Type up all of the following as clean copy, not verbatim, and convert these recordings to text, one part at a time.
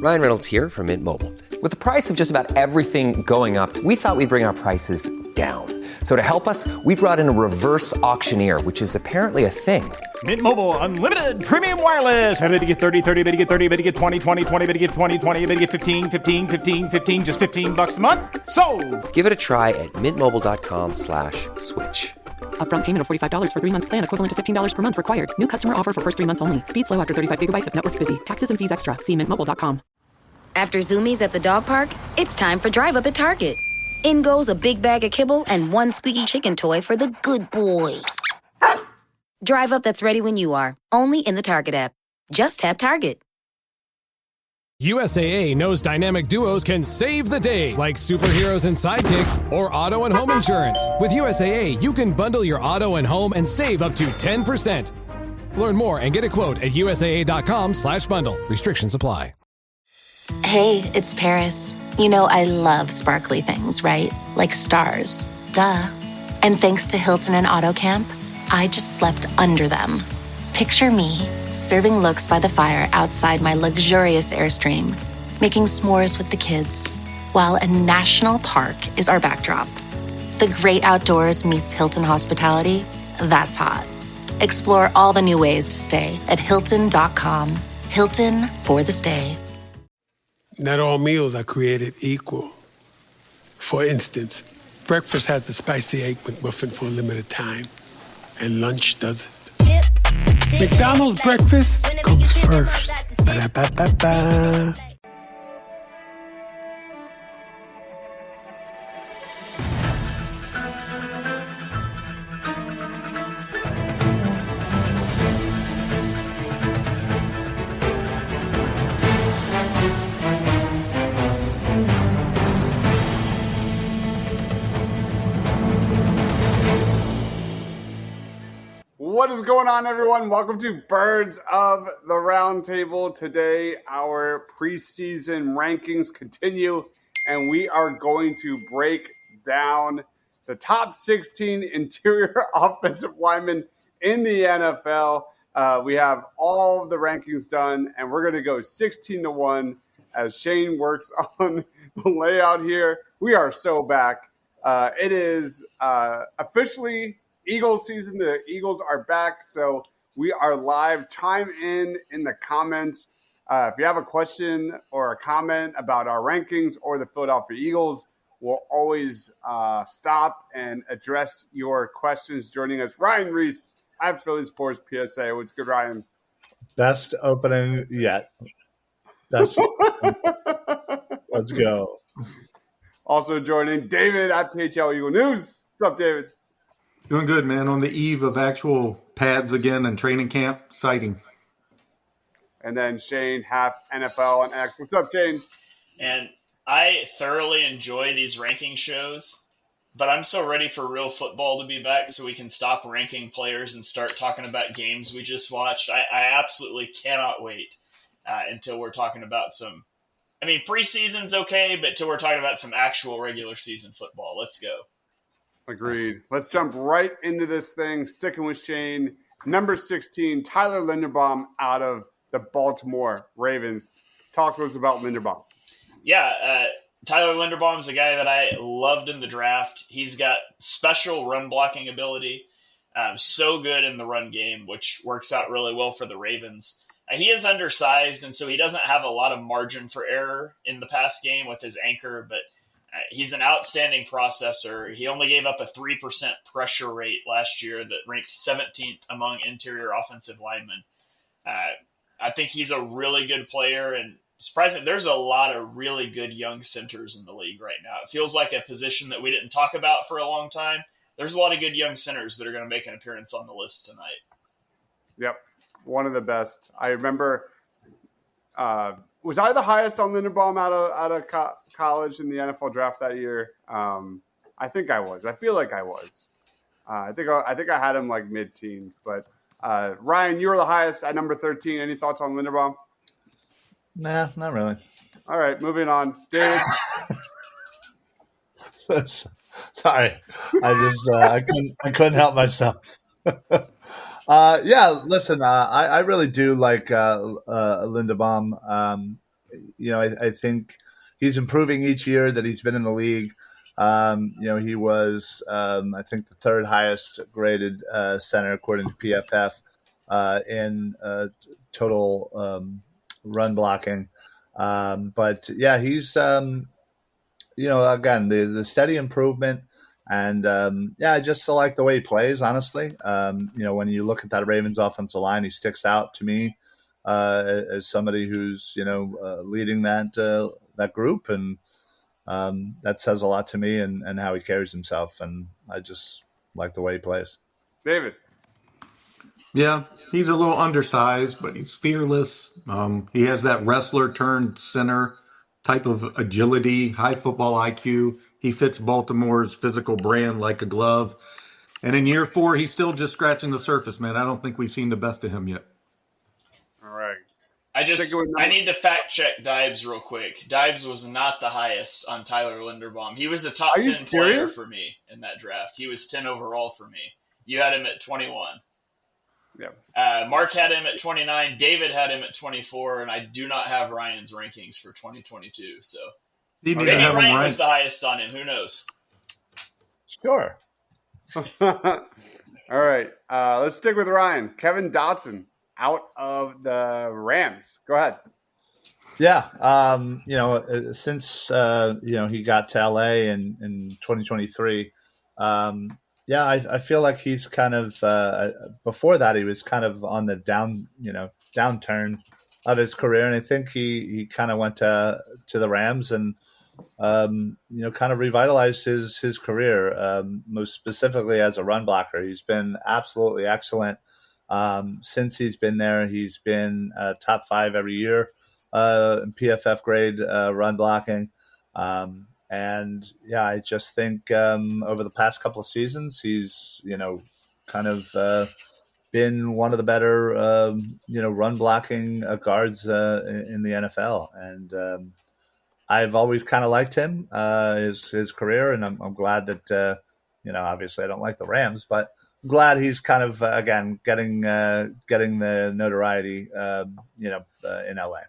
Ryan Reynolds here from Mint Mobile. With the price of just about everything going up, we thought we'd bring our prices down. So to help us, we brought in a reverse auctioneer, which is apparently a thing. Mint Mobile Unlimited Premium Wireless. How to get 30, 30, bit to get 30, bit to get 20, 20, 20, bit to get 20, 20, bit to get 15, 15, 15, 15, just $15 a month? Sold! Give it a try at mintmobile.com/switch. Upfront payment of $45 for 3-month plan, equivalent to $15 per month required. New customer offer for first 3 months only. Speed slow after 35 gigabytes if network's busy. Taxes and fees extra. See mintmobile.com. After Zoomies at the dog park, it's time for Drive Up at Target. In goes a big bag of kibble and one squeaky chicken toy for the good boy. Drive Up that's ready when you are. Only in the Target app. Just tap Target. USAA knows dynamic duos can save the day, like superheroes and sidekicks or auto and home insurance. With USAA, you can bundle your auto and home and save up to 10%. Learn more and get a quote at USAA.com/bundle. Restrictions apply. Hey, it's Paris. You know I love sparkly things, right? Like stars. Duh. And thanks to Hilton and AutoCamp, I just slept under them. Picture me, serving looks by the fire outside my luxurious Airstream, making s'mores with the kids, while a national park is our backdrop. The great outdoors meets Hilton hospitality. That's hot. Explore all the new ways to stay at Hilton.com. Hilton for the stay. Not all meals are created equal. For instance, breakfast has the spicy egg McMuffin for a limited time, and lunch doesn't. McDonald's breakfast comes first. Ba-da-ba-ba-ba. What is going on, everyone? Welcome to Birds of the Round Table. Today, our preseason rankings continue, and we are going to break down the top 16 interior offensive linemen in the NFL. We have all of the rankings done, and we're going to go 16-1 as Shane works on the layout here. We are so back. It is officially Eagles season. The Eagles are back, so we are live. Chime in the comments. If you have a question or a comment about our rankings or the Philadelphia Eagles, we'll always stop and address your questions. Joining us, Ryan Reese at Philly Sports PSA. What's good, Ryan? Best opening yet. Let's go. Also joining David at PHL Eagle News. What's up, David? Doing good, man. On the eve of actual pads again and training camp, exciting. And then Shane, half NFL and X. What's up, Shane? And I thoroughly enjoy these ranking shows, but I'm so ready for real football to be back so we can stop ranking players and start talking about games we just watched. I absolutely cannot wait until we're talking about some – I mean, preseason's okay, but until we're talking about some actual regular season football. Let's go. Agreed. Let's jump right into this thing. Sticking with Shane. Number 16, Tyler Linderbaum out of the Baltimore Ravens. Talk to us about Linderbaum. Yeah, Tyler Linderbaum is a guy that I loved in the draft. He's got special run blocking ability. So good in the run game, which works out really well for the Ravens. He is undersized, and so he doesn't have a lot of margin for error in the pass game with his anchor, but he's an outstanding processor. He only gave up a 3% pressure rate last year that ranked 17th among interior offensive linemen. I think he's a really good player, and surprisingly, there's a lot of really good young centers in the league right now. It feels like a position that we didn't talk about for a long time. There's a lot of good young centers that are going to make an appearance on the list tonight. Yep, one of the best. I remember was I the highest on Linderbaum out of college in the NFL draft that year? I think I was. I feel like I was. I think I had him like mid-teens. But Ryan, you were the highest at number 13. Any thoughts on Linderbaum? Nah, not really. All right, moving on. David. Sorry, I couldn't help myself. Yeah, listen, I really do like Linderbaum. I think he's improving each year that he's been in the league. He was, I think, the third highest graded center according to PFF in total run blocking. But yeah, he's, again, the steady improvement. And I just like the way he plays, honestly. When you look at that Ravens offensive line, he sticks out to me as somebody who's, leading that group. And that says a lot to me and how he carries himself. And I just like the way he plays. David. Yeah, he's a little undersized, but he's fearless. He has that wrestler turned center type of agility, high football IQ. He fits Baltimore's physical brand like a glove. And in year 4, he's still just scratching the surface, man. I don't think we've seen the best of him yet. All right. I need to fact check Dibes real quick. Dibes was not the highest on Tyler Linderbaum. He was a top 10 player for me in that draft. He was 10 overall for me. You had him at 21. Yeah. Mark had him at 29. David had him at 24, and I do not have Ryan's rankings for 2022. So maybe Ryan was the highest on him. Who knows? Sure. All right. Let's stick with Ryan. Kevin Dotson out of the Rams. Go ahead. Yeah. Since he got to LA in 2023. I feel like he's kind of before that he was kind of on the downturn of his career, and I think he kind of went to the Rams and kind of revitalized his career, most specifically as a run blocker. He's been absolutely excellent since he's been there. He's been top 5 every year in PFF grade run blocking. I just think over the past couple of seasons, he's, kind of been one of the better, run blocking guards in the NFL. And I've always kind of liked him, his career. And I'm glad that, obviously I don't like the Rams, but I'm glad he's kind of, again, getting the notoriety, in LA.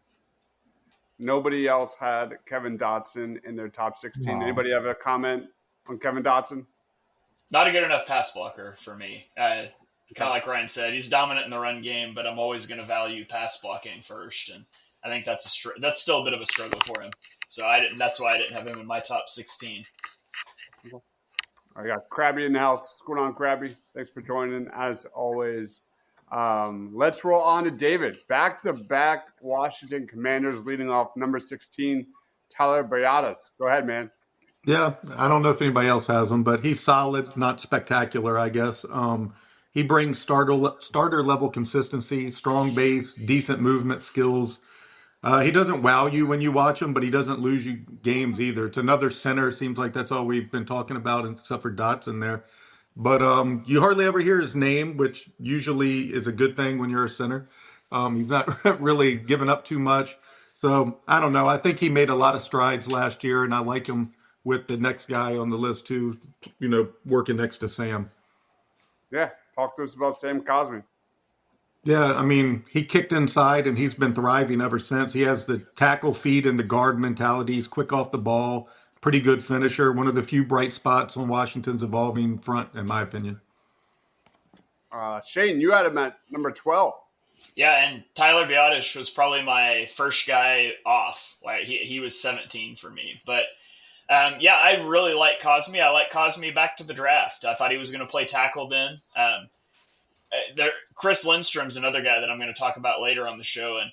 Nobody else had Kevin Dotson in their top 16. Anybody have a comment on Kevin Dotson? Not a good enough pass blocker for me. Kind of like Ryan said, he's dominant in the run game, but I'm always going to value pass blocking first, and I think that's still a bit of a struggle for him. So that's why I didn't have him in my top 16. I got Krabby in the house. What's going on, Krabby? Thanks for joining, as always. Let's roll on to David. Back-to-back Washington Commanders leading off number 16, Tyler Biadasz. Go ahead, man. Yeah, I don't know if anybody else has him, but he's solid, not spectacular, I guess. He brings starter level consistency, strong base, decent movement skills. He doesn't wow you when you watch him, but he doesn't lose you games either. It's another center. Seems like that's all we've been talking about, except for Dotson there. But you hardly ever hear his name, which usually is a good thing when you're a center. He's not really giving up too much. So, I don't know. I think he made a lot of strides last year, and I like him with the next guy on the list, too, working next to Sam. Yeah, talk to us about Sam Cosmi. Yeah, I mean, he kicked inside, and he's been thriving ever since. He has the tackle feed and the guard mentality. He's quick off the ball. Pretty good finisher. One of the few bright spots on Washington's evolving front, in my opinion. Shane, you had him at number 12. Yeah, and Tyler Biadasz was probably my first guy off. Like he was 17 for me. But, I really like Cosmi. I like Cosmi back to the draft. I thought he was going to play tackle then. Chris Lindstrom's another guy that I'm going to talk about later on the show, and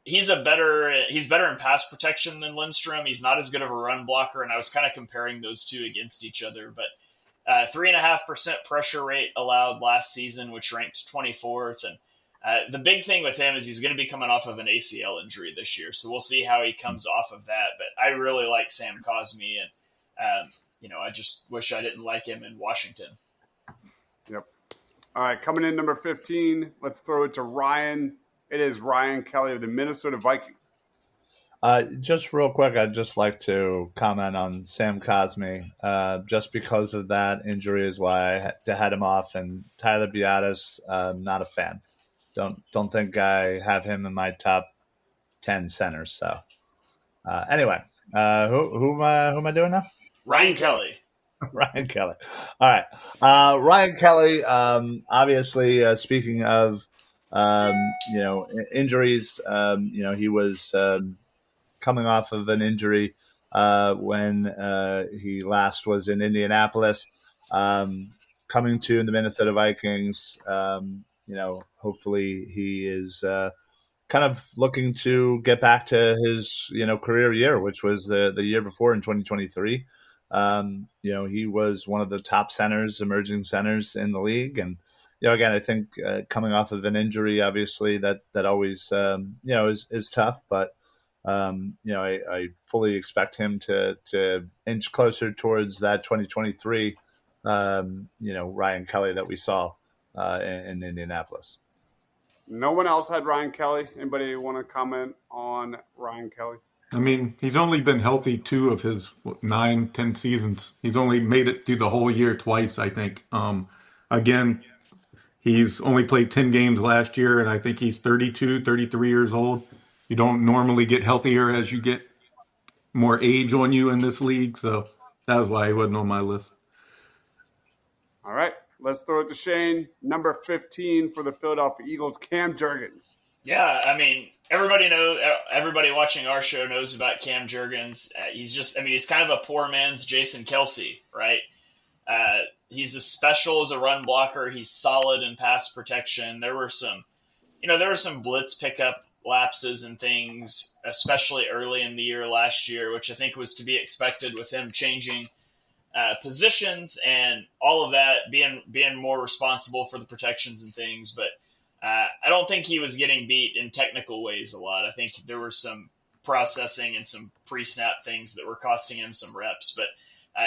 he's better in pass protection than Lindstrom. He's not as good of a run blocker, and I was kind of comparing those two against each other. But 3.5% pressure rate allowed last season, which ranked 24th. And the big thing with him is he's going to be coming off of an ACL injury this year, so we'll see how he comes off of that. But I really like Sam Cosmi, and I just wish I didn't like him in Washington. Yep. All right, coming in number 15, let's throw it to Ryan. It is Ryan Kelly of the Minnesota Vikings. Just real quick, I'd just like to comment on Sam Cosmi. Just because of that injury is why I had him off. And Tyler Biadasz, not a fan. Don't think I have him in my top 10 centers. So anyway, who am I doing now? Ryan Kelly. Ryan Kelly. All right. Ryan Kelly, obviously, speaking of, injuries, he was coming off of an injury when he last was in Indianapolis, coming to the Minnesota Vikings. Hopefully he is kind of looking to get back to his, career year, which was the year before in 2023. He was one of the top centers, emerging centers in the league. And, again, I think coming off of an injury, obviously that always, is tough. But, I fully expect him to inch closer towards that 2023, Ryan Kelly that we saw in Indianapolis. No one else had Ryan Kelly. Anybody want to comment on Ryan Kelly? I mean, he's only been healthy 2 of his 9-10 seasons. He's only made it through the whole year twice, I think. Again, he's only played 10 games last year, and I think he's 32, 33 years old. You don't normally get healthier as you get more age on you in this league, so that was why he wasn't on my list. All right, let's throw it to Shane. Number 15 for the Philadelphia Eagles, Cam Jurgens. Yeah, I mean, everybody watching our show knows about Cam Jurgens. He's kind of a poor man's Jason Kelce, right? He's as special as a run blocker. He's solid in pass protection. There were some blitz pickup lapses and things, especially early in the year last year, which I think was to be expected with him changing positions and all of that, being more responsible for the protections and things. But I don't think he was getting beat in technical ways a lot. I think there were some processing and some pre-snap things that were costing him some reps. But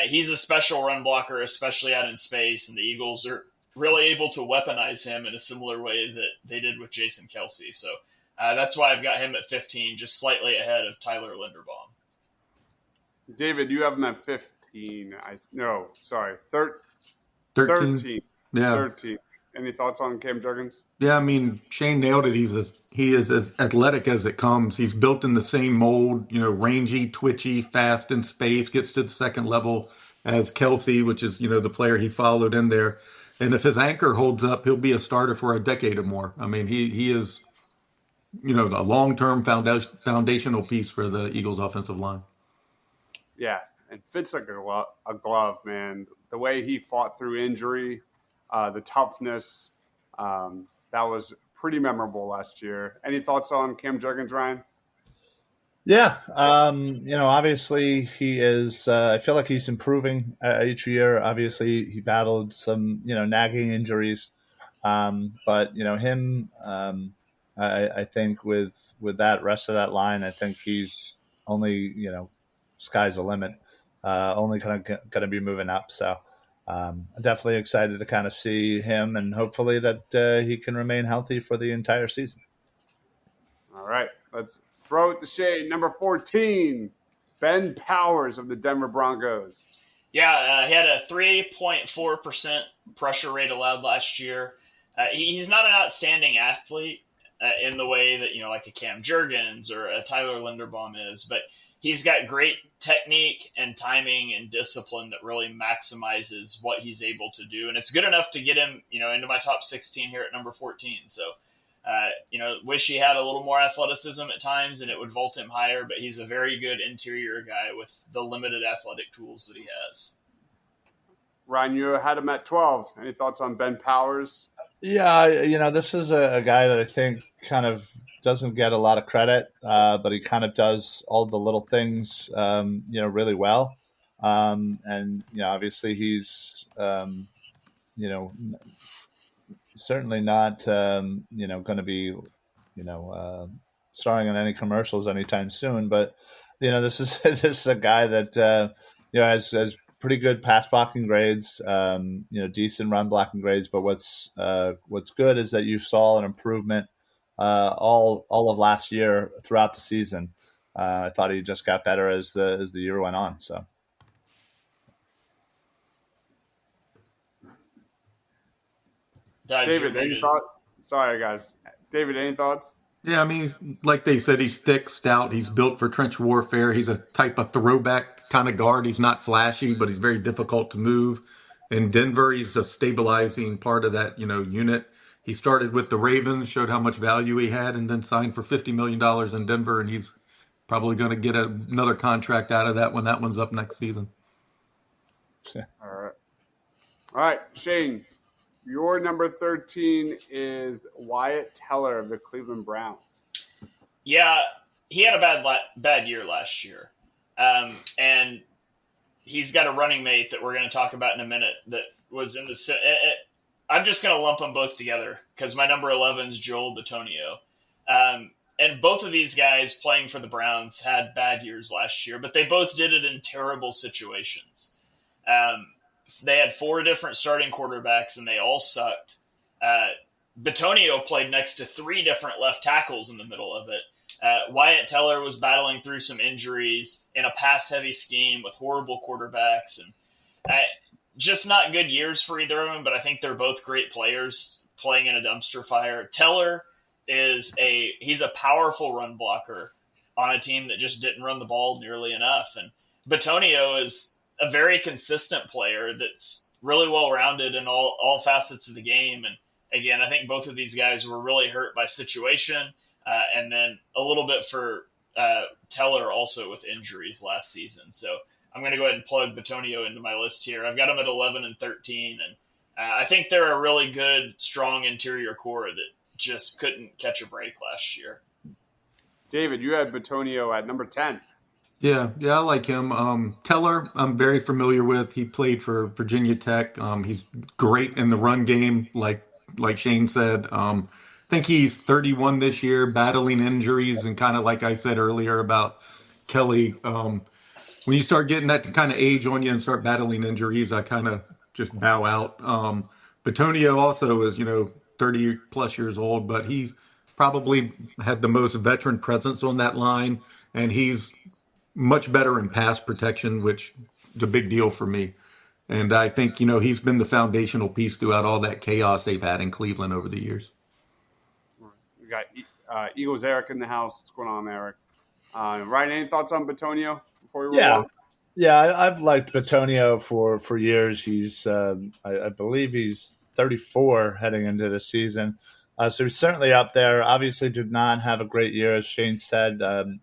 he's a special run blocker, especially out in space, and the Eagles are really able to weaponize him in a similar way that they did with Jason Kelce. So that's why I've got him at 15, just slightly ahead of Tyler Linderbaum. David, you have him at 15. 13. Yeah. 13. Any thoughts on Cam Jurgens? Yeah, I mean, Shane nailed it. He is as athletic as it comes. He's built in the same mold, rangy, twitchy, fast in space, gets to the second level as Kelce, which is, the player he followed in there. And if his anchor holds up, he'll be a starter for a decade or more. I mean, he is, a long-term foundational piece for the Eagles offensive line. Yeah, it fits like a glove, man. The way he fought through injury, the toughness, that was pretty memorable last year. Any thoughts on Cam Jurgens, Ryan? Yeah, obviously he is. I feel like he's improving each year. Obviously, he battled some, nagging injuries, but him. I think with that rest of that line, I think he's only, sky's the limit. Only kind of going to be moving up. So I'm definitely excited to kind of see him, and hopefully that he can remain healthy for the entire season. All right, let's throw it to Shane. Number 14, Ben Powers of the Denver Broncos. Yeah, he had a 3.4% pressure rate allowed last year. He's not an outstanding athlete in the way that, like a Cam Jurgens or a Tyler Linderbaum is, but he's got great technique and timing and discipline that really maximizes what he's able to do. And it's good enough to get him, into my top 16 here at number 14. So, wish he had a little more athleticism at times and it would vault him higher, but he's a very good interior guy with the limited athletic tools that he has. Ryan, you had him at 12. Any thoughts on Ben Powers? Yeah, this is a guy that I think kind of doesn't get a lot of credit, but he kind of does all the little things, really well. And, obviously he's, certainly not, going to be, starring in any commercials anytime soon. But, this is a guy that, has pretty good pass blocking grades, decent run blocking grades. But what's good is that you saw an improvement all of last year throughout the season. I thought he just got better as the year went on. So. David, any thoughts? Sorry, guys. David, any thoughts? Yeah, I mean, like they said, he's thick, stout. He's built for trench warfare. He's a type of throwback kind of guard. He's not flashy, but he's very difficult to move. In Denver, he's a stabilizing part of that, unit. He started with the Ravens, showed how much value he had, and then signed for $50 million in Denver, and he's probably going to get another contract out of that when that one's up next season. All right, Shane. Your number 13 is Wyatt Teller of the Cleveland Browns. Yeah, he had a bad year last year. And he's got a running mate that we're going to talk about in a minute that was in the I'm just going to lump them both together because my number 11 is Joel Bitonio. And both of these guys playing for the Browns had bad years last year, but they both did it in terrible situations. They had 4 different starting quarterbacks, and they all sucked. Bitonio played next to 3 different left tackles in the middle of it. Wyatt Teller was battling through some injuries in a pass-heavy scheme with horrible quarterbacks. And just not good years for either of them, but I think they're both great players playing in a dumpster fire. Teller he's a powerful run blocker on a team that just didn't run the ball nearly enough. And Bitonio is a very consistent player that's really well-rounded in all facets of the game. And again, I think both of these guys were really hurt by situation. And then a little bit for Teller also with injuries last season. So I'm going to go ahead and plug Bitonio into my list here. I've got him at 11 and 13. And I think they're a really good, strong interior core that just couldn't catch a break last year. David, you had Bitonio at number 10. Yeah, I like him. Teller, I'm very familiar with. He played for Virginia Tech. He's great in the run game, like Shane said. I think he's 31 this year, battling injuries, and kind of like I said earlier about Kelly. When you start getting that kind of age on you and start battling injuries, I kind of just bow out. Bitonio also is, 30 plus years old, but he probably had the most veteran presence on that line, and he's much better in pass protection, which is a big deal for me. And I think, he's been the foundational piece throughout all that chaos they've had in Cleveland over the years. We got Eagles Eric in the house. What's going on, Eric? Ryan, any thoughts on Bitonio before we roll on? Yeah, I've liked Bitonio for years. He's, I believe he's 34 heading into the season. So he's certainly up there. Obviously did not have a great year, as Shane said, kind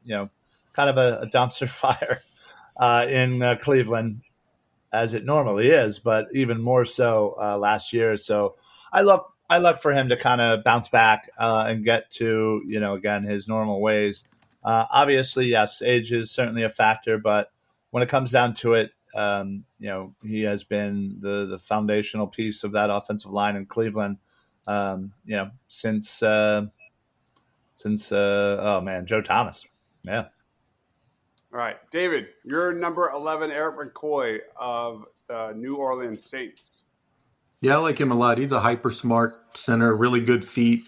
of a dumpster fire in Cleveland, as it normally is, but even more so last year. So I look for him to kind of bounce back and get to, again, his normal ways. Obviously, yes, age is certainly a factor, but when it comes down to it, he has been the foundational piece of that offensive line in Cleveland, since Joe Thomas. Yeah. All right, David, you're number 11, Eric McCoy of the New Orleans Saints. Yeah, I like him a lot. He's a hyper smart center, really good feet.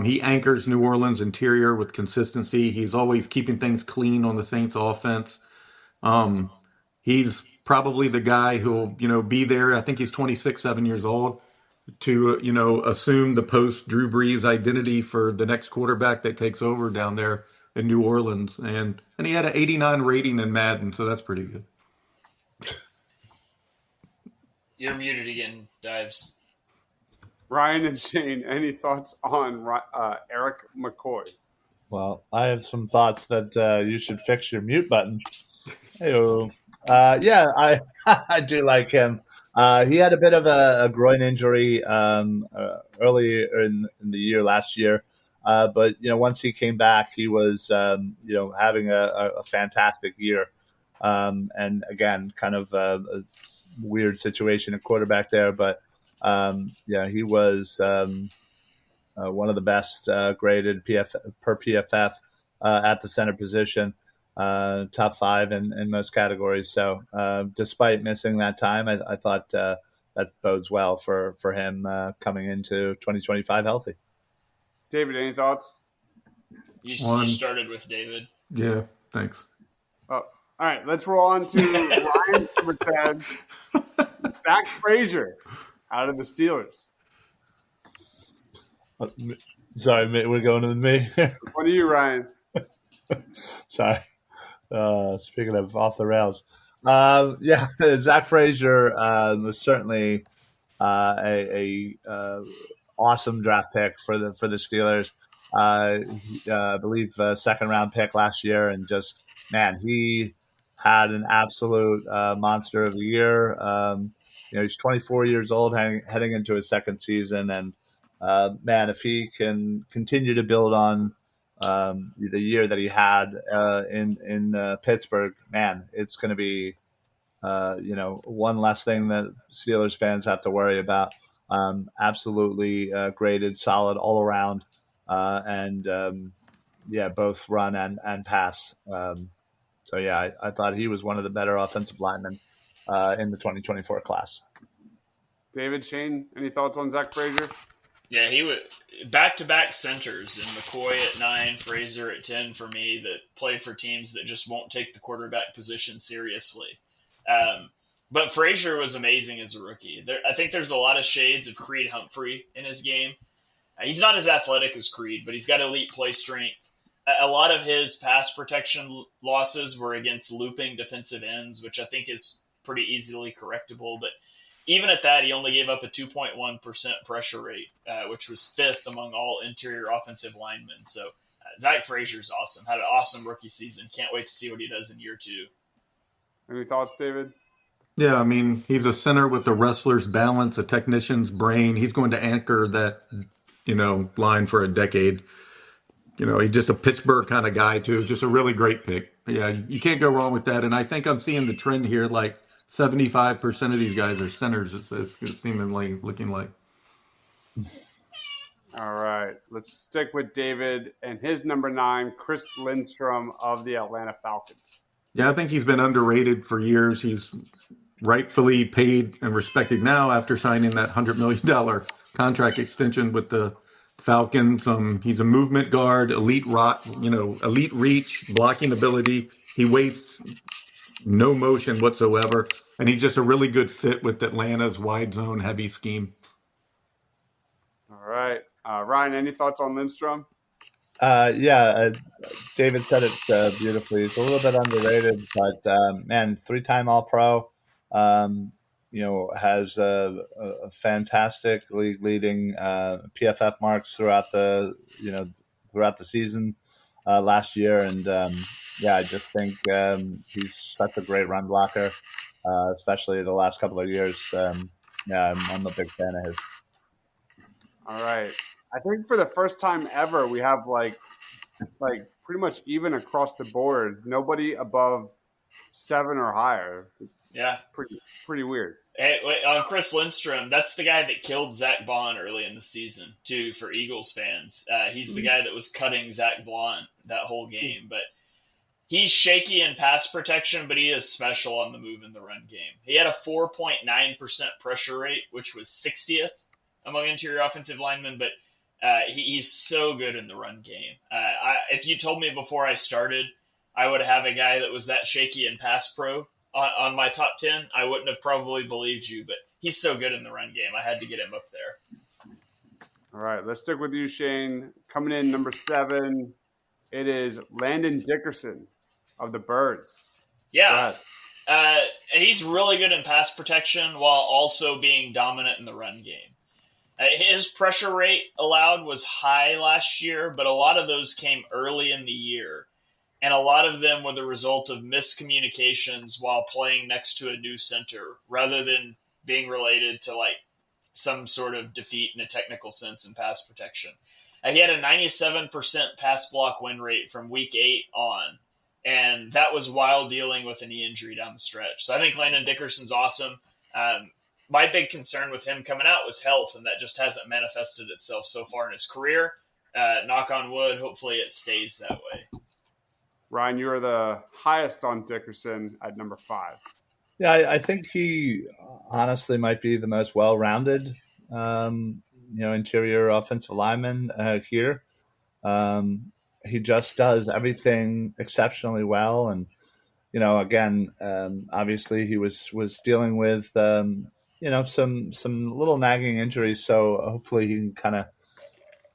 He anchors New Orleans interior with consistency. He's always keeping things clean on the Saints offense. He's probably the guy who'll, be there. I think he's 26, 7 years old to, assume the post Drew Brees identity for the next quarterback that takes over down there in New Orleans. And he had an 89 rating in Madden, so that's pretty good. You're muted again, Dives. Ryan and Shane, any thoughts on Eric McCoy? Well, I have some thoughts that you should fix your mute button. Hey-o. I do like him. He had a bit of a groin injury early in the year last year. But once he came back, he was having a fantastic year. And again, kind of a weird situation at quarterback there, but he was one of the best graded per PFF at the center position, top 5 in most categories. So despite missing that time, I thought that bodes well for him coming into 2025 healthy. David, any thoughts? You started with David. Yeah, thanks. Oh, all right, let's roll on to Ryan number 10, Zach Frazier out of the Steelers. Sorry, we're going to me. What are you, Ryan? Sorry. Speaking of off the rails, yeah, Zach Frazier was certainly a awesome draft pick for the Steelers. I believe second round pick last year, and just man, he had an absolute monster of the year. He's 24 years old, heading into his second season, and man, if he can continue to build on the year that he had in Pittsburgh, man, it's going to be one less thing that Steelers fans have to worry about. Absolutely graded, solid all around, and both run and pass. So yeah, I thought he was one of the better offensive linemen in the 2024 class. David, Shane, any thoughts on Zach Frazier? Yeah, he would back-to-back centers in McCoy at 9, Frazier at 10 for me that play for teams that just won't take the quarterback position seriously. But Frazier was amazing as a rookie. I think there's a lot of shades of Creed Humphrey in his game. He's not as athletic as Creed, but he's got elite play strength. A lot of his pass protection losses were against looping defensive ends, which I think is pretty easily correctable. But even at that, he only gave up a 2.1% pressure rate, which was fifth among all interior offensive linemen. So Zach Frazier's awesome. Had an awesome rookie season. Can't wait to see what he does in year 2. Any thoughts, David? Yeah, I mean, he's a center with the wrestler's balance, a technician's brain. He's going to anchor that, line for a decade. He's just a Pittsburgh kind of guy, too. Just a really great pick. Yeah, you can't go wrong with that. And I think I'm seeing the trend here, like 75% of these guys are centers, it's seemingly looking like. All right, let's stick with David and his number 9, Chris Lindstrom of the Atlanta Falcons. Yeah, I think he's been underrated for years. He's rightfully paid and respected now after signing that $100 million contract extension with the Falcons. He's a movement guard, elite reach, blocking ability. He wastes no motion whatsoever, and he's just a really good fit with Atlanta's wide zone heavy scheme. All right, Ryan, any thoughts on Lindstrom? David said it beautifully. It's a little bit underrated, but man, 3-time All-Pro. Has a fantastic leading PFF marks throughout the season last year, and I just think he's such a great run blocker, especially the last couple of years. I'm a big fan of his. All right, I think for the first time ever, we have like pretty much even across the boards, nobody above 7 or higher. Yeah, pretty weird. Hey, wait, on Chris Lindstrom, that's the guy that killed Zach Bond early in the season, too, for Eagles fans. He's the guy that was cutting Zach Bond that whole game. But he's shaky in pass protection, but he is special on the move in the run game. He had a 4.9% pressure rate, which was 60th among interior offensive linemen, but he's so good in the run game. If you told me before I started I would have a guy that was that shaky in pass pro on my top 10, I wouldn't have probably believed you, but he's so good in the run game. I had to get him up there. All right, let's stick with you, Shane. Coming in number 7, it is Landon Dickerson of the Birds. Yeah. He's really good in pass protection while also being dominant in the run game. His pressure rate allowed was high last year, but a lot of those came early in the year. And a lot of them were the result of miscommunications while playing next to a new center, rather than being related to like some sort of defeat in a technical sense in pass protection. He had a 97% pass block win rate from week 8 on, and that was while dealing with a knee injury down the stretch. So I think Landon Dickerson's awesome. My big concern with him coming out was health, and that just hasn't manifested itself so far in his career. Knock on wood, hopefully it stays that way. Ryan, you are the highest on Dickerson at number 5. Yeah, I think he honestly might be the most well-rounded, interior offensive lineman here. He just does everything exceptionally well, and again, obviously he was dealing with some little nagging injuries, so hopefully he can kind of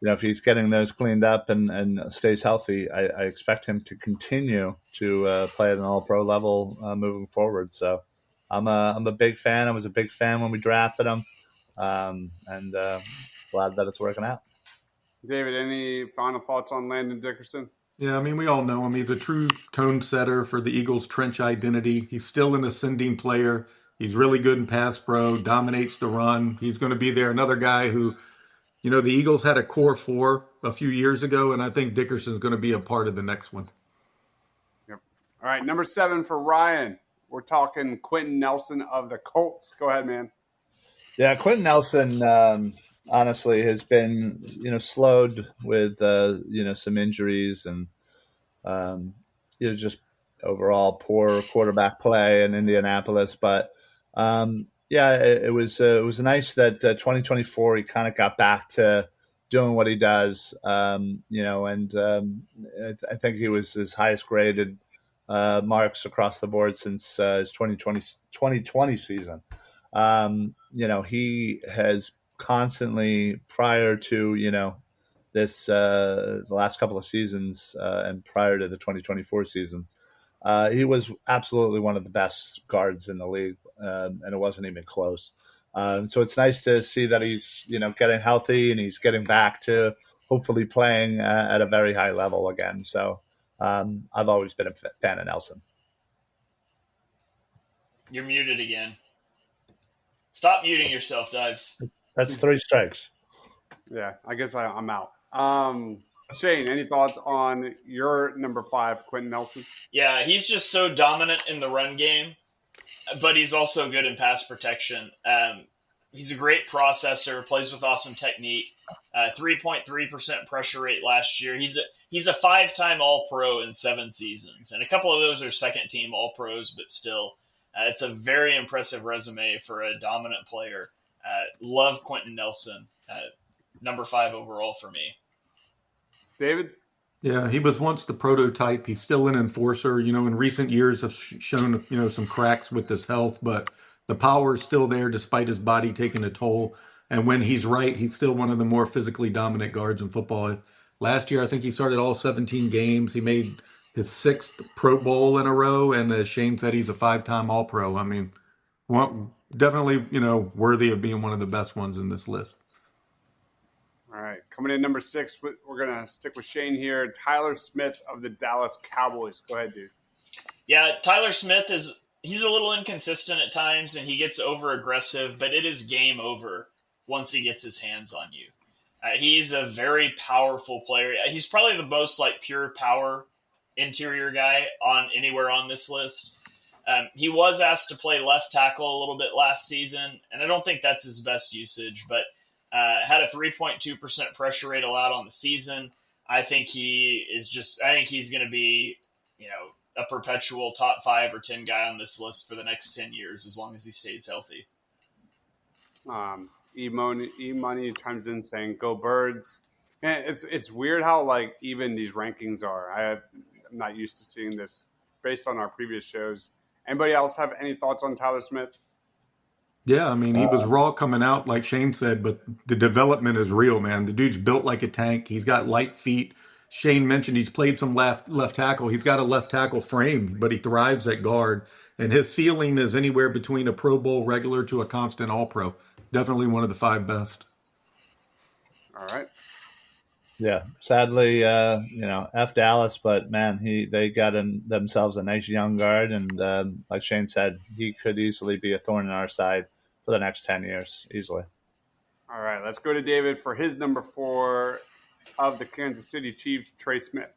if he's getting those cleaned up and stays healthy, I expect him to continue to play at an All-Pro level moving forward. So I'm a big fan. I was a big fan when we drafted him, and glad that it's working out. David, any final thoughts on Landon Dickerson? Yeah, I mean, we all know him. He's a true tone setter for the Eagles' trench identity. He's still an ascending player. He's really good in pass pro, dominates the run. He's going to be there. Another guy who, the Eagles had a core four a few years ago, and I think Dickerson's going to be a part of the next one. Yep. All right, number 7 for Ryan. We're talking Quentin Nelson of the Colts. Go ahead, man. Yeah, Quentin Nelson, honestly, has been, slowed with, some injuries and, just overall poor quarterback play in Indianapolis. But, it was nice that 2024 he kind of got back to doing what he does, and I think he was his highest graded marks across the board since his 2020 season. He has constantly, prior to, this the last couple of seasons and prior to the 2024 season, he was absolutely one of the best guards in the league, and it wasn't even close. So it's nice to see that he's, getting healthy and he's getting back to hopefully playing at a very high level again. So I've always been a fan of Nelson. You're muted again. Stop muting yourself, Dubs. That's 3 strikes. Yeah, I guess I'm out. Shane, any thoughts on your number 5, Quentin Nelson? Yeah, he's just so dominant in the run game, but he's also good in pass protection. He's a great processor, plays with awesome technique. 3.3% pressure rate last year. He's a 5-time All-Pro in 7 seasons, and a couple of those are second-team All-Pros, but still, it's a very impressive resume for a dominant player. Love Quentin Nelson, number 5 overall for me. David? Yeah, he was once the prototype. He's still an enforcer. In recent years have shown, some cracks with his health, but the power is still there despite his body taking a toll. And when he's right, he's still one of the more physically dominant guards in football. Last year, I think he started all 17 games. He made his 6th Pro Bowl in a row. And as Shane said, he's a 5-time All-Pro. I mean, definitely, worthy of being one of the best ones in this list. All right, coming in number 6, we're going to stick with Shane here. Tyler Smith of the Dallas Cowboys. Go ahead, dude. Yeah, Tyler Smith he's a little inconsistent at times, and he gets over-aggressive, but it is game over once he gets his hands on you. He's a very powerful player. He's probably the most pure power interior guy anywhere on this list. He was asked to play left tackle a little bit last season, and I don't think that's his best usage, but had a 3.2% pressure rate allowed on the season. I think he's going to be, a perpetual top 5 or 10 guy on this list for the next 10 years, as long as he stays healthy. E-Money chimes in saying, go Birds. And it's weird how even these rankings are. I'm not used to seeing this based on our previous shows. Anybody else have any thoughts on Tyler Smith? Yeah, I mean, he was raw coming out, like Shane said, but the development is real, man. The dude's built like a tank. He's got light feet. Shane mentioned he's played some left tackle. He's got a left tackle frame, but he thrives at guard. And his ceiling is anywhere between a Pro Bowl regular to a constant All-Pro. Definitely one of the 5 best. All right. Yeah, sadly, F Dallas, but man, they got themselves a nice young guard, and like Shane said, he could easily be a thorn in our side for the next 10 years, easily. All right, let's go to David for his number 4 of the Kansas City Chiefs, Trey Smith.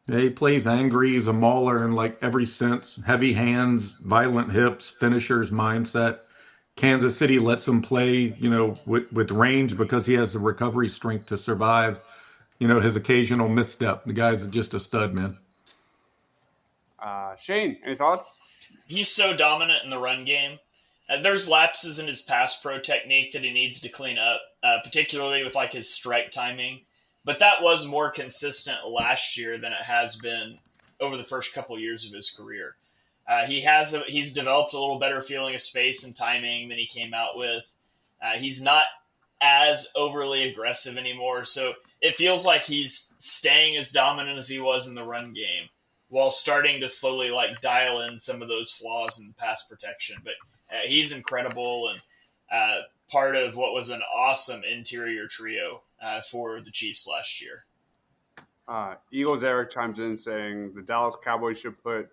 Yeah, he plays angry. He's a mauler in every sense. Heavy hands, violent hips, finishers mindset. Kansas City lets him play, with range because he has the recovery strength to survive, his occasional misstep. The guy's just a stud, man. Shane, any thoughts? He's so dominant in the run game. There's lapses in his pass pro technique that he needs to clean up, particularly with his strike timing. But that was more consistent last year than it has been over the first couple years of his career. He's developed a little better feeling of space and timing than he came out with. He's not as overly aggressive anymore. So it feels like he's staying as dominant as he was in the run game while starting to slowly like dial in some of those flaws in pass protection. But he's incredible and part of what was an awesome interior trio for the Chiefs last year. Eagles Eric chimes in saying the Dallas Cowboys should put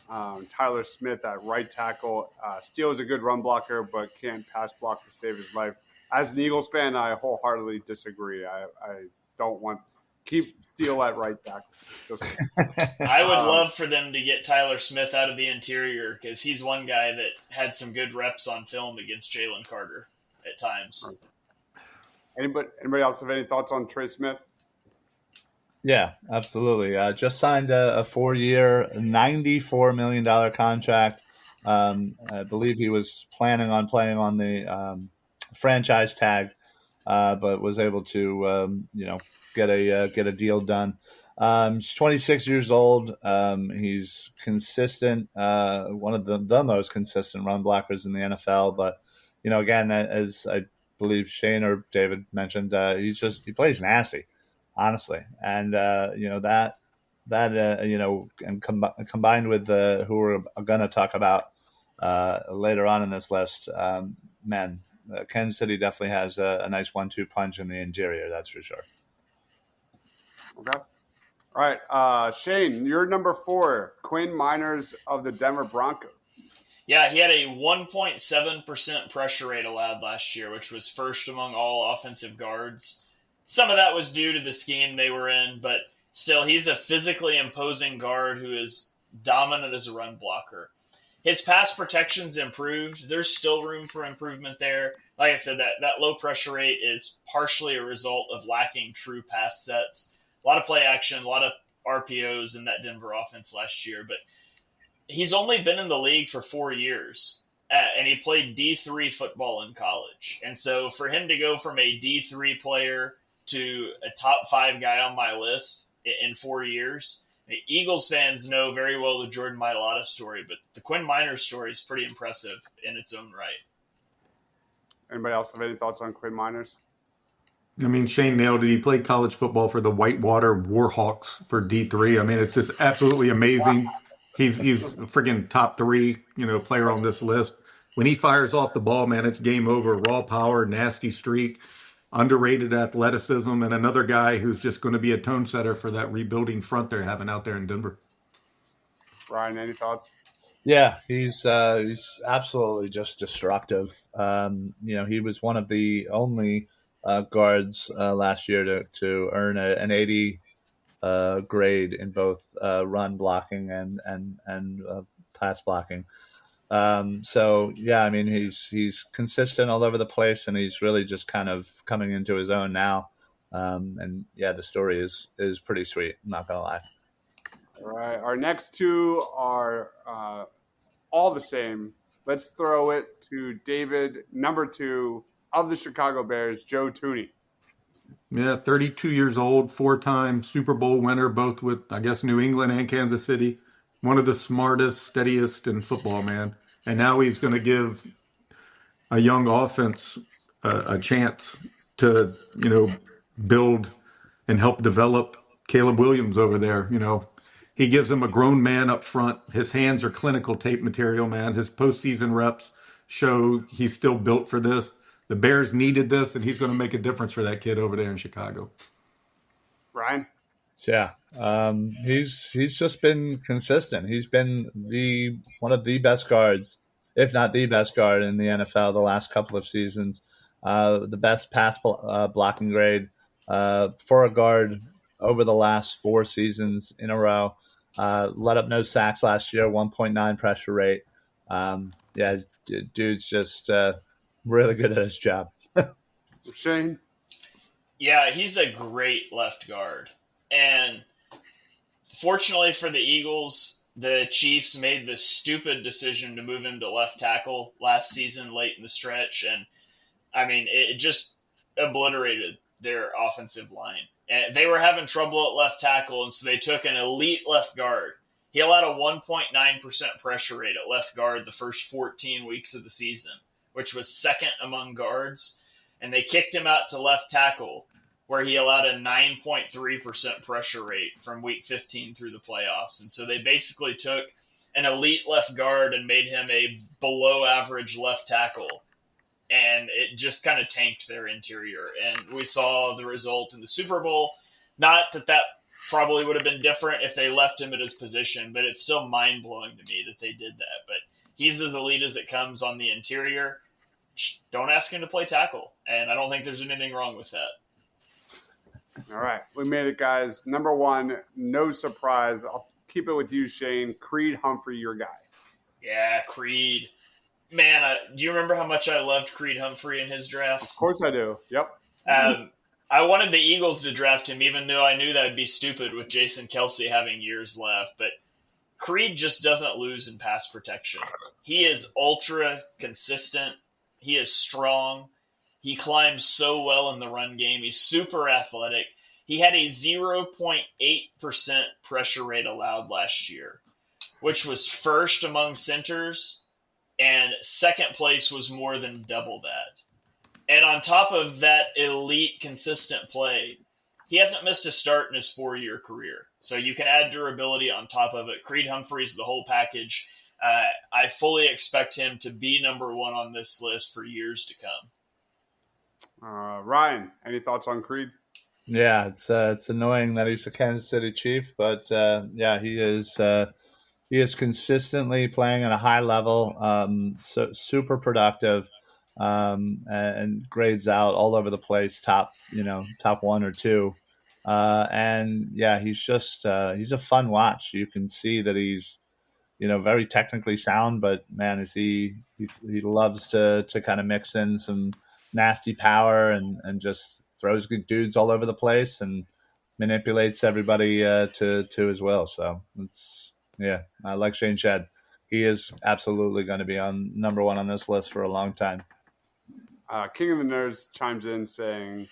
Tyler Smith at right tackle. Steele is a good run blocker, but can't pass block to save his life. As an Eagles fan, I wholeheartedly disagree. I don't want keep Steele at right tackle. I would love for them to get Tyler Smith out of the interior because he's one guy that had some good reps on film against Jalen Carter at times. Anybody else have any thoughts on Trey Smith? Yeah, absolutely. Just signed a 4-year, $94 million contract. I believe he was planning on playing on the franchise tag, but was able to, get a deal done. He's 26 years old. He's consistent, one of the most consistent run blockers in the NFL. But, again, as I believe Shane or David mentioned, he plays nasty. Honestly, and and combined with who we're going to talk about later on in this list, Kansas City definitely has a nice 1-2 punch in the interior. That's for sure. Okay, all right, Shane, you're number 4, Quinn Miners of the Denver Broncos. Yeah, he had a 1.7% pressure rate allowed last year, which was first among all offensive guards. Some of that was due to the scheme they were in, but still, he's a physically imposing guard who is dominant as a run blocker. His pass protection's improved. There's still room for improvement there. Like I said, that low pressure rate is partially a result of lacking true pass sets. A lot of play action, a lot of RPOs in that Denver offense last year, but he's only been in the league for 4 years. And he played D3 football in college. And so for him to go from a D3 player to a top 5 guy on my list in 4 years. The Eagles fans know very well the Jordan Mailata story, but the Quinn Miners story is pretty impressive in its own right. Anybody else have any thoughts on Quinn Miners? I mean, Shane nailed it. He played college football for the Whitewater Warhawks for D3. I mean, it's just absolutely amazing. Wow. He's a friggin' top 3, player on this list. When he fires off the ball, man, it's game over. Raw power, nasty streak. Underrated athleticism, and another guy who's just going to be a tone setter for that rebuilding front they're having out there in Denver. Ryan, any thoughts? Yeah, he's absolutely just destructive. He was one of the only guards last year to earn an 80 grade in both run blocking and pass blocking. He's consistent all over the place, and he's really just kind of coming into his own now. The story is pretty sweet. I'm not gonna lie. All right, our next 2 are all the same. Let's throw it to David, number 2 of the Chicago Bears, Joe Thuney. Yeah, 32 years old, 4-time Super Bowl winner, both with, I guess, New England and Kansas City. One of the smartest, steadiest in football, man. And now he's going to give a young offense a chance to, build and help develop Caleb Williams over there. He gives him a grown man up front. His hands are clinical tape material, man. His postseason reps show he's still built for this. The Bears needed this, and he's going to make a difference for that kid over there in Chicago. Ryan? Yeah, he's just been consistent. He's been one of the best guards, if not the best guard in the NFL the last couple of seasons. The best pass blocking grade for a guard over the last 4 seasons in a row. Let up no sacks last year, 1.9 pressure rate. Dude's just really good at his job. Shane? Yeah, he's a great left guard. And fortunately for the Eagles, the Chiefs made the stupid decision to move him to left tackle last season late in the stretch. And, it just obliterated their offensive line. And they were having trouble at left tackle, and so they took an elite left guard. He allowed a 1.9% pressure rate at left guard the first 14 weeks of the season, which was second among guards. And they kicked him out to left tackle. where he allowed a 9.3% pressure rate from week 15 through the playoffs. And so they basically took an elite left guard and made him a below average left tackle. And it just kind of tanked their interior. And we saw the result in the Super Bowl. Not that that probably would have been different if they left him at his position, but it's still mind-blowing to me that they did that. But he's as elite as it comes on the interior. Don't ask him to play tackle. And I don't think there's anything wrong with that. All right. We made it, guys. Number one, no surprise. I'll keep it with you, Shane. Creed Humphrey, your guy. Yeah, Creed. Man, do you remember how much I loved Creed Humphrey in his draft? Of course I do. Yep. I wanted the Eagles to draft him, even though I knew that would be stupid with Jason Kelsey having years left. But Creed just doesn't lose in pass protection. He is ultra consistent. He is strong. He climbs so well in the run game. He's super athletic. He had a 0.8% pressure rate allowed last year, which was first among centers, and second place was more than double that. And on top of that elite, consistent play, he hasn't missed a start in his 4-year career. So you can add durability on top of it. Creed Humphrey's the whole package. I fully expect him to be number one on this list for years to come. Ryan, any thoughts on Creed? Yeah, it's annoying that he's a Kansas City Chief, but yeah, he is consistently playing at a high level, so super productive, and grades out all over the place, top 1 or 2, and yeah, he's a fun watch. You can see that he's very technically sound, but man, he loves to kind of mix in some nasty power and just throws good dudes all over the place and manipulates everybody to his will. So like Shane said, he is absolutely going to be on number one on this list for a long time. King of the Nerds chimes in saying,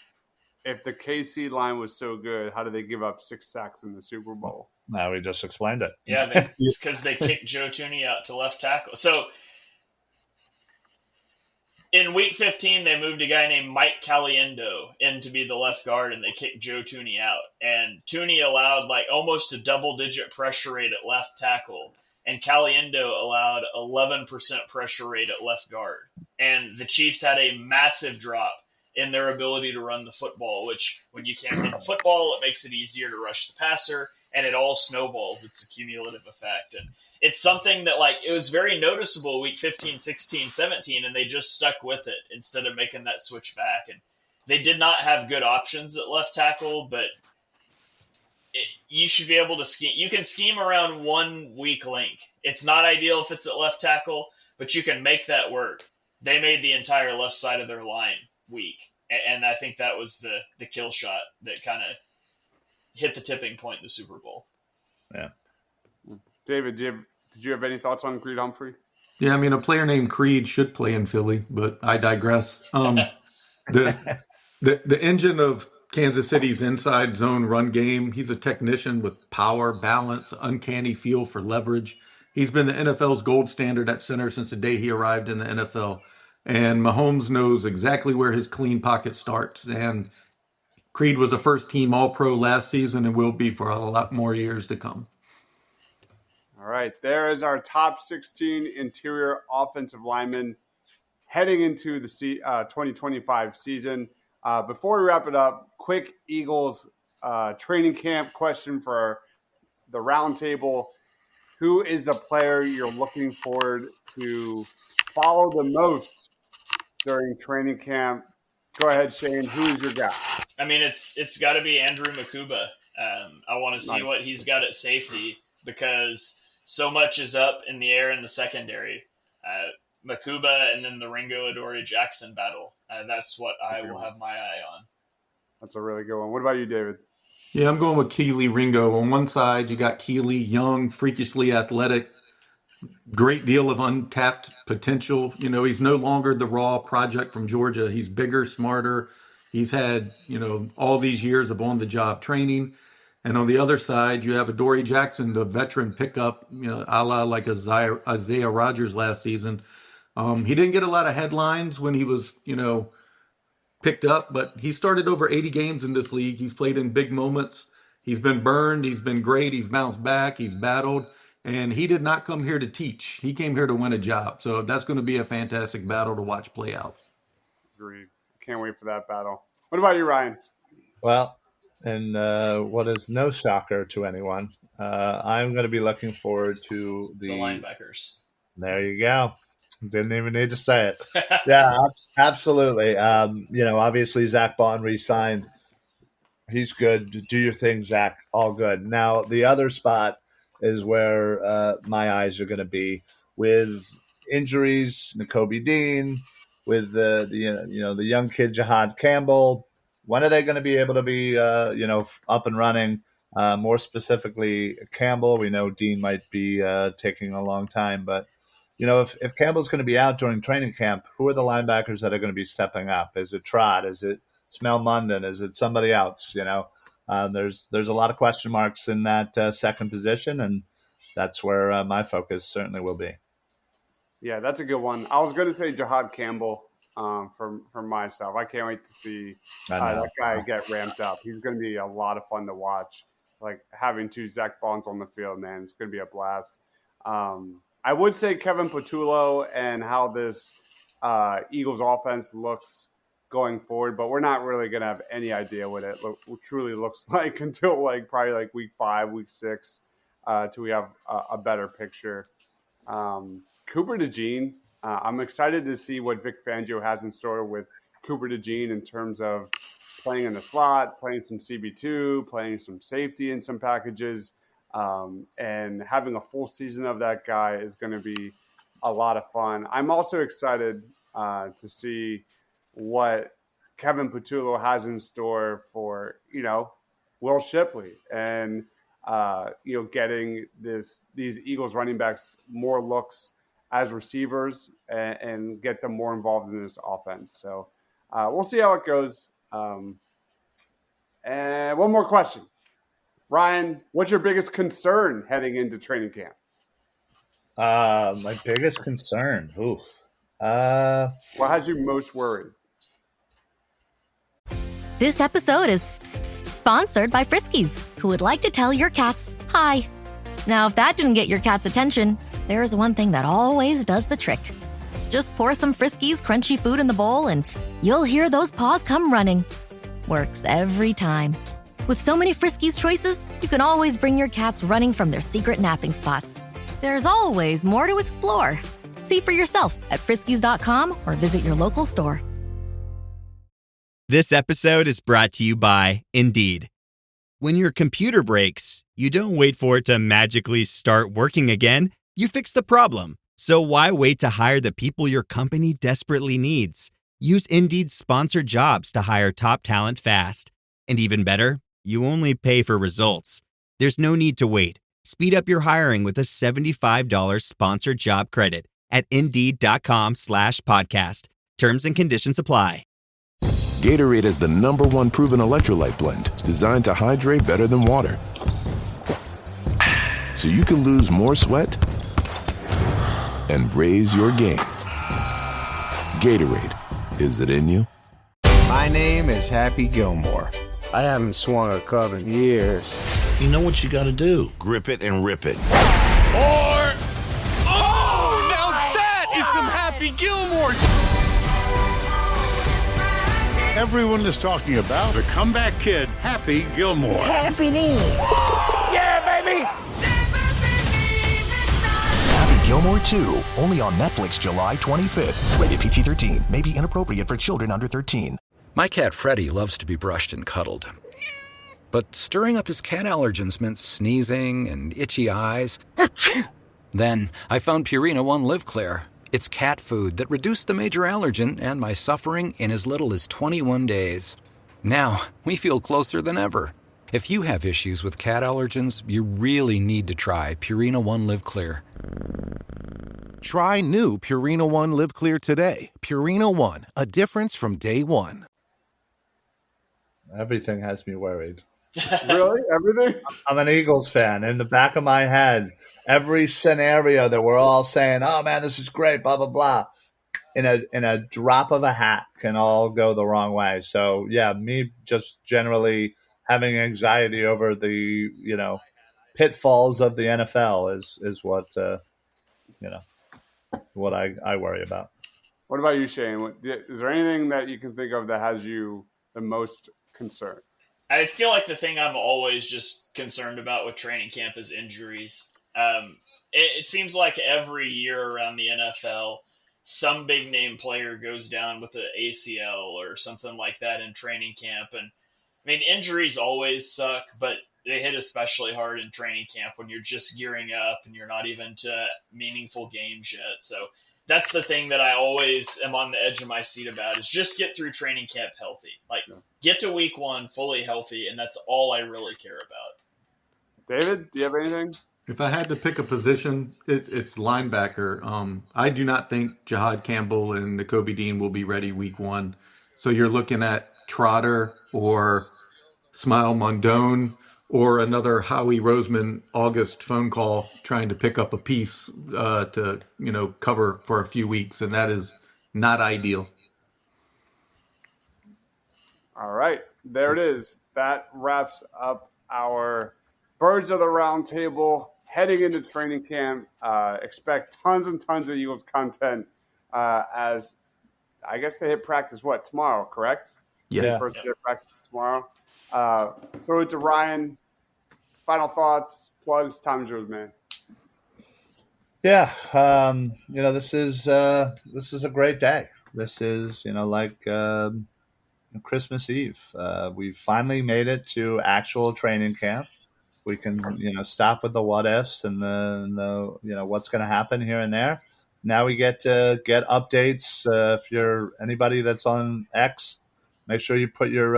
if the KC line was so good, how did they give up 6 sacks in the Super Bowl? No, we just explained it. Yeah, it's because they kicked Joe Thuney out to left tackle. So in week 15, they moved a guy named Mike Caliendo in to be the left guard, and they kicked Joe Thuney out. And Thuney allowed almost a double-digit pressure rate at left tackle, and Caliendo allowed 11% pressure rate at left guard. And the Chiefs had a massive drop in their ability to run the football, which when you can't run the football, it makes it easier to rush the passer, and it all snowballs. It's a cumulative effect. And it's something that it was very noticeable week 15, 16, 17, and they just stuck with it instead of making that switch back. And they did not have good options at left tackle, but you should be able to scheme. You can scheme around one weak link. It's not ideal if it's at left tackle, but you can make that work. They made the entire left side of their line weak, and I think that was the kill shot that kind of hit the tipping point in the Super Bowl. Yeah. David, did you have any thoughts on Creed Humphrey? Yeah, I mean, a player named Creed should play in Philly, but I digress. The engine of Kansas City's inside zone run game, he's a technician with power, balance, uncanny feel for leverage. He's been the NFL's gold standard at center since the day he arrived in the NFL. And Mahomes knows exactly where his clean pocket starts. And Creed was a first-team All-Pro last season and will be for a lot more years to come. All right, there is our top 16 interior offensive linemen heading into the 2025 season. Before we wrap it up, quick Eagles training camp question for the roundtable. Who is the player you're looking forward to follow the most during training camp? Go ahead, Shane. Who is your guy? I mean, it's got to be Andrew Makuba. I want to see what he's got at safety because so much is up in the air in the secondary. Makuba and then the Ringo Adoree-Jackson battle. That's what I will have my eye on. That's a really good one. What about you, David? Yeah, I'm going with Keely Ringo. On one side, you got Keely, young, freakishly athletic, great deal of untapped potential. He's no longer the raw project from Georgia. He's bigger, smarter. He's had, all these years of on-the-job training. And on the other side, you have Adoree Jackson, the veteran pickup, a la like Isaiah Rodgers last season. He didn't get a lot of headlines when he was, picked up, but he started over 80 games in this league. He's played in big moments. He's been burned. He's been great. He's bounced back. He's battled. And he did not come here to teach. He came here to win a job. So that's going to be a fantastic battle to watch play out. Agreed. Can't wait for that battle. What about you, Ryan? Well, and what is no shocker to anyone, I'm going to be looking forward to The linebackers. There you go. Didn't even need to say it. Yeah, absolutely. Obviously Zach Bond re-signed. He's good. Do your thing, Zach. All good. Now, the other spot is where my eyes are going to be with injuries, Nakobe Dean, with the young kid Jahad Campbell. When are they going to be able to be up and running? More specifically, Campbell. We know Dean might be taking a long time, but if Campbell's going to be out during training camp, who are the linebackers that are going to be stepping up? Is it Trott? Is it Smell Munden? Is it somebody else? There's a lot of question marks in that second position, and that's where my focus certainly will be. Yeah, that's a good one. I was going to say Jahad Campbell from myself. I can't wait to see that guy get ramped up. He's going to be a lot of fun to watch. Like having two Zach Bonds on the field, man, it's going to be a blast. I would say Kevin Patullo and how this Eagles offense looks going forward, but we're not really going to have any idea what it truly looks like until probably week 5, week 6, till we have a better picture. Cooper DeJean, I'm excited to see what Vic Fangio has in store with Cooper DeJean in terms of playing in the slot, playing some CB2, playing some safety in some packages, and having a full season of that guy is going to be a lot of fun. I'm also excited to see what Kevin Patullo has in store for, Will Shipley and, getting these Eagles running backs more looks as receivers and get them more involved in this offense. So we'll see how it goes. And one more question. Ryan, what's your biggest concern heading into training camp? My biggest concern? What has you most worried? This episode is sponsored by Friskies, who would like to tell your cats hi. Now, if that didn't get your cat's attention, there's one thing that always does the trick. Just pour some Friskies crunchy food in the bowl and you'll hear those paws come running. Works every time. With so many Friskies choices, you can always bring your cats running from their secret napping spots. There's always more to explore. See for yourself at friskies.com or visit your local store. This episode is brought to you by Indeed. When your computer breaks, you don't wait for it to magically start working again. You fix the problem. So why wait to hire the people your company desperately needs? Use Indeed's sponsored jobs to hire top talent fast. And even better, you only pay for results. There's no need to wait. Speed up your hiring with a $75 sponsored job credit at Indeed.com/podcast. Terms and conditions apply. Gatorade is the #1 proven electrolyte blend designed to hydrate better than water. So you can lose more sweat and raise your game. Gatorade, is it in you? My name is Happy Gilmore. I haven't swung a club in years. You know what you gotta do. Grip it and rip it. Or... Oh, now that is some Happy Gilmore. Everyone is talking about the comeback kid, Happy Gilmore. Happy knee. Yeah, baby. Happy Gilmore 2, only on Netflix July 25th. Rated PG-13, may be inappropriate for children under 13. My cat Freddie loves to be brushed and cuddled. But stirring up his cat allergens meant sneezing and itchy eyes. Then I found Purina One Live Clear. It's cat food that reduced the major allergen and my suffering in as little as 21 days. Now, we feel closer than ever. If you have issues with cat allergens, you really need to try Purina One Live Clear. Try new Purina One Live Clear today. Purina One, a difference from day one. Everything has me worried. Really? Everything? I'm an Eagles fan. In the back of my head, every scenario that we're all saying, oh, man, this is great, blah, blah, blah. in a drop of a hat can all go the wrong way. So yeah, me just generally having anxiety over the pitfalls of the NFL is what what I worry about. What about you, Shane? Is there anything that you can think of that has you the most concerned? I feel like the thing I'm always just concerned about with training camp is injuries. It seems like every year around the NFL, some big name player goes down with an ACL or something like that in training camp. And I mean, injuries always suck, but they hit especially hard in training camp when you're just gearing up and you're not even to meaningful games yet. So that's the thing that I always am on the edge of my seat about is just get through training camp healthy. Like, get to week 1 fully healthy, and that's all I really care about. David, do you have anything? If I had to pick a position, it's linebacker. I do not think Jahad Campbell and Nakobe Dean will be ready week 1. So you're looking at Trotter or Smile Mondone or another Howie Roseman August phone call trying to pick up a piece to cover for a few weeks, and that is not ideal. All right, there it is. That wraps up our Birds of the Round Table heading into training camp. Expect tons and tons of Eagles content as I guess they hit practice tomorrow, correct? Yeah. First day of practice tomorrow. Throw it to Ryan. Final thoughts, plugs, time's yours, man. Yeah, this is a great day. This is like Christmas Eve. We finally made it to actual training camp. We can stop with the what ifs and the what's going to happen here and there. Now we get to get updates. If you're anybody that's on X, make sure you put your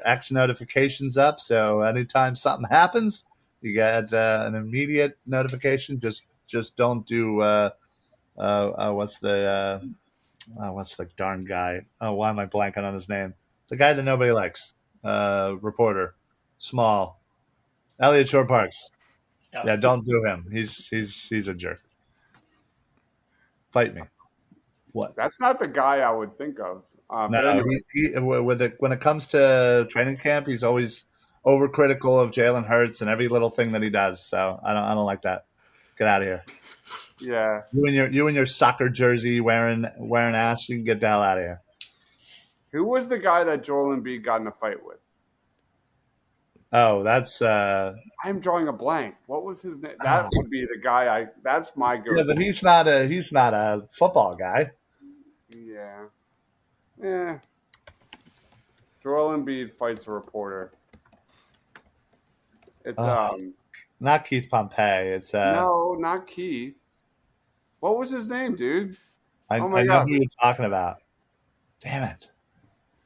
X notifications up. So anytime something happens, you get an immediate notification. Just don't do what's the darn guy? Oh, why am I blanking on his name? The guy that nobody likes. Reporter, small, Elliot Shore Parks. Yeah, don't do him. He's a jerk. Fight me. What? That's not the guy I would think of. No, anyway. When it comes to training camp, he's always overcritical of Jalen Hurts and every little thing that he does. So I don't like that. Get out of here. Yeah. You and your soccer jersey wearing ass, you can get the hell out of here. Who was the guy that Joel Embiid got in a fight with? Oh, that's I'm drawing a blank. What was his name? That would be the guy that's my go-to. Yeah, but he's not a football guy. Yeah. Yeah. Joel Embiid fights a reporter. It's not Keith Pompey. It's no, not Keith. What was his name, dude? I know who you're talking about. Damn it.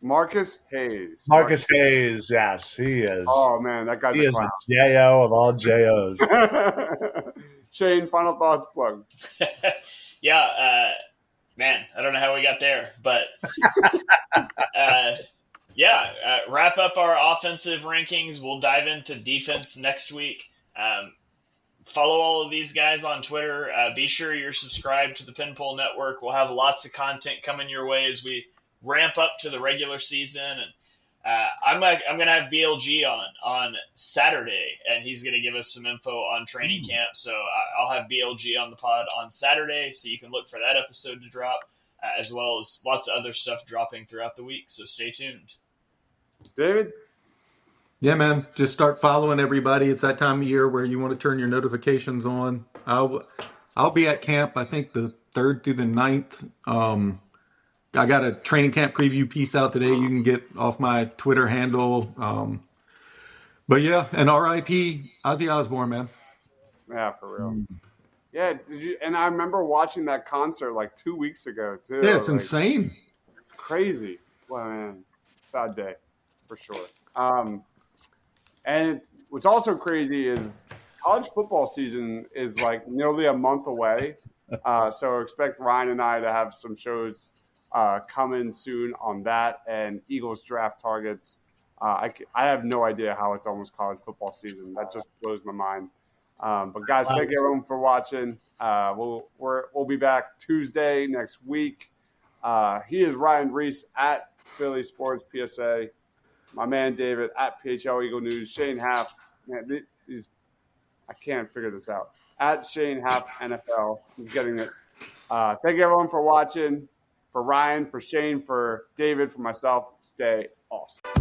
Marcus Hayes. Marcus Hayes, yes, he is. Oh man, that guy's a clown. He is a J.O. of all J.O.s. Shane, final thoughts, plug. Yeah, man, I don't know how we got there, but wrap up our offensive rankings. We'll dive into defense next week. Follow all of these guys on Twitter. Be sure you're subscribed to the Pinpole Network. We'll have lots of content coming your way as we ramp up to the regular season. And I'm going to have BLG on Saturday, and he's going to give us some info on training camp. So I'll have BLG on the pod on Saturday, so you can look for that episode to drop, as well as lots of other stuff dropping throughout the week. So stay tuned. David? Yeah, man. Just start following everybody. It's that time of year where you want to turn your notifications on. I'll be at camp, I think, the 3rd through the 9th. I got a training camp preview piece out today. You can get off my Twitter handle. But yeah, and RIP Ozzy Osbourne, man. Yeah, for real. Yeah, and I remember watching that concert like 2 weeks ago too. Yeah, it's insane. It's crazy. Well, man, sad day for sure. And what's also crazy is college football season is like nearly a month away. So expect Ryan and I to have some shows coming soon on that and Eagles draft targets. I have no idea how it's almost college football season. That just blows my mind. But guys, thank you everyone for watching. We'll be back Tuesday next week He is Ryan Reese at Philly Sports PSA. My man David at PHL Eagle News. Shane Haff, man, I can't figure this out. At Shane Haff NFL. He's getting it. Thank you everyone for watching. For Ryan, for Shane, for David, for myself, stay awesome.